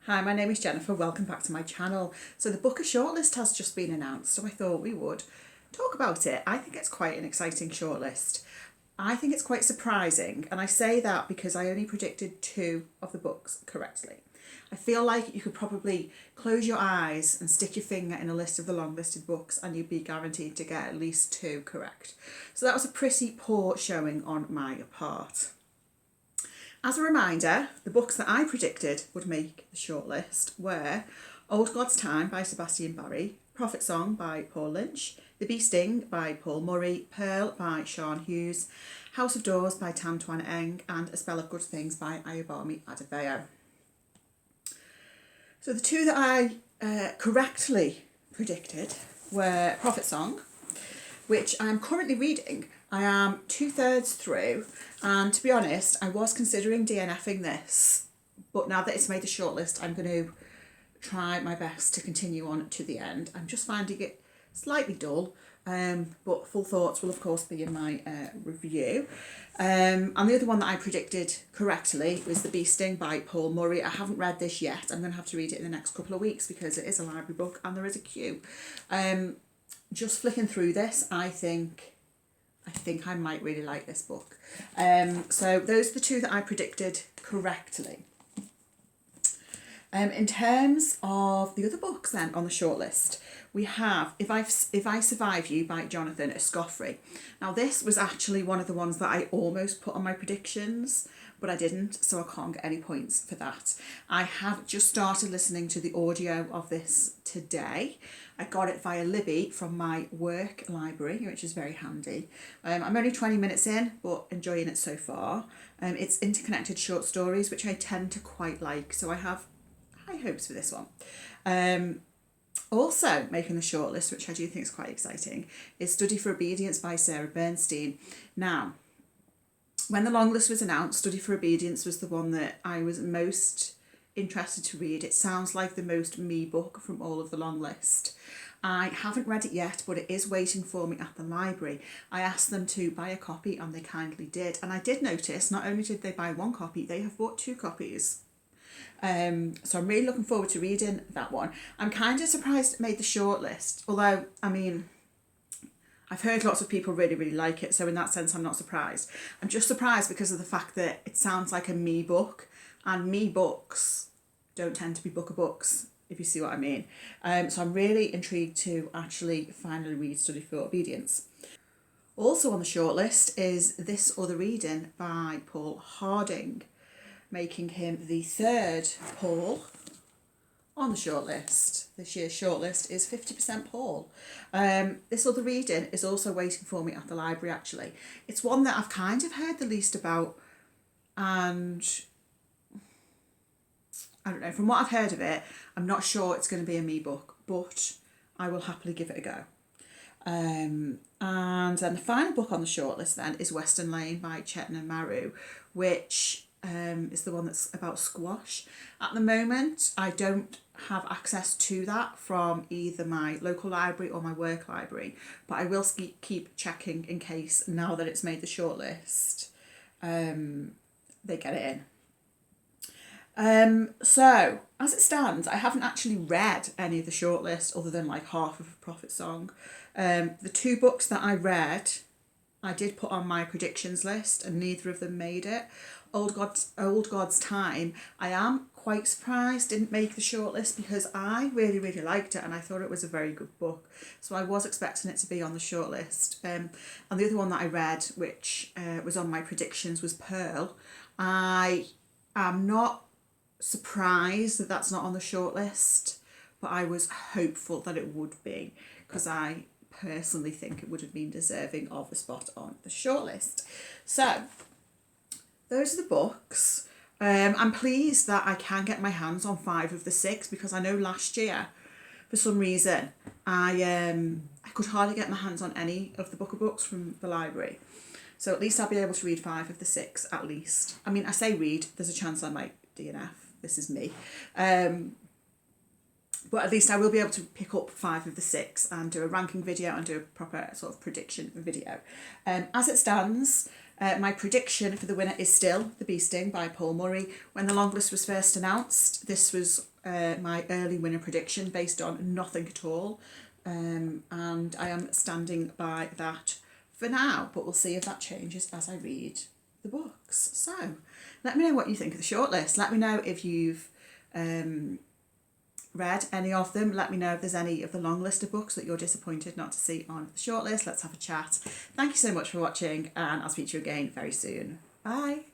Hi, my name is Jennifer. Welcome back to my channel. So the book of Shortlist has just been announced, so I thought we would talk about it. I think it's quite an exciting shortlist. I think it's quite surprising, and I say that because I only predicted 2 of the books correctly. I feel like you could probably close your eyes and stick your finger in a list of the long listed books and you'd be guaranteed to get at least 2 correct. So that was a pretty poor showing on my part. As a reminder, the books that I predicted would make the shortlist were Old God's Time by Sebastian Barry, Prophet Song by Paul Lynch, The Bee Sting by Paul Murray, Pearl by Sean Hughes, House of Doors by Tam Twan Eng, and A Spell of Good Things by Ayobami Adebayo. So the 2 that I correctly predicted were Prophet Song, which I am currently reading. I am 2/3 through, and to be honest, I was considering DNFing this, but now that it's made the shortlist, I'm going to try my best to continue on to the end. I'm just finding it slightly dull, but full thoughts will of course be in my review. And the other one that I predicted correctly was The Bee Sting by Paul Murray. I haven't read this yet. I'm going to have to read it in the next couple of weeks because it is a library book and there is a queue. Just flicking through this, I think I might really like this book. So those are the 2 that I predicted correctly. In terms of the other books then on the shortlist, we have If I Survive You by Jonathan Escoffrey. Now this was actually one of the ones that I almost put on my predictions, but I didn't, so I can't get any points for that. I have just started listening to the audio of this today. I got it via Libby from my work library, which is very handy. I'm only 20 minutes in, but enjoying it so far. It's interconnected short stories, which I tend to quite like, so I have high hopes for this one. Also making the shortlist, which I do think is quite exciting, is Study for Obedience by Sarah Bernstein. Now, when the long list was announced, Study for Obedience was the one that I was most interested to read. It sounds like the most me book from all of the long list. I haven't read it yet, but it is waiting for me at the library. I asked them to buy a copy and they kindly did. And I did notice, not only did they buy 1 copy, they have bought 2 copies. So I'm really looking forward to reading that one. I'm kind of surprised it made the shortlist, although, I mean, I've heard lots of people really, really like it, so in that sense I'm not surprised. I'm just surprised because of the fact that it sounds like a me book, and me books don't tend to be book of books, if you see what I mean. So I'm really intrigued to actually finally read Study for Obedience. Also on the shortlist is This Other Reading by Paul Harding, making him the 3rd Paul on the shortlist. This year's shortlist is 50% Paul. This Other Reading is also waiting for me at the library actually. It's one that I've kind of heard the least about, and I don't know, from what I've heard of it, I'm not sure it's going to be a me book, but I will happily give it a go. And then the final book on the shortlist then is Western Lane by Chetna Maru, which is the one that's about squash. At the moment, I don't have access to that from either my local library or my work library, but I will keep checking in case, now that it's made the shortlist, they get it in. So as it stands, I haven't actually read any of the shortlist other than like half of Prophet Song. The 2 books that I read, I did put on my predictions list and neither of them made it. Old God's Time, I am quite surprised didn't make the shortlist because I really, really liked it and I thought it was a very good book. So I was expecting it to be on the shortlist. And the other one that I read, which was on my predictions, was Pearl. I am not surprised that that's not on the shortlist, but I was hopeful that it would be because I personally think it would have been deserving of a spot on the shortlist. So those are the books. I'm pleased that I can get my hands on 5 of the 6 because I know last year, for some reason, I could hardly get my hands on any of the book of books from the library. So at least I'll be able to read 5 of the 6 at least. I mean, I say read, there's a chance I might DNF. This is me. But at least I will be able to pick up 5 of the 6 and do a ranking video and do a proper sort of prediction video. As it stands, My prediction for the winner is still The Bee Sting by Paul Murray. When the long list was first announced, this was my early winner prediction based on nothing at all. And I am standing by that for now, but we'll see if that changes as I read the books. So let me know what you think of the shortlist. Let me know if you've read any of them. Let me know if there's any of the long list of books that you're disappointed not to see on the shortlist. Let's have a chat. Thank you so much for watching, and I'll speak to you again very soon. Bye.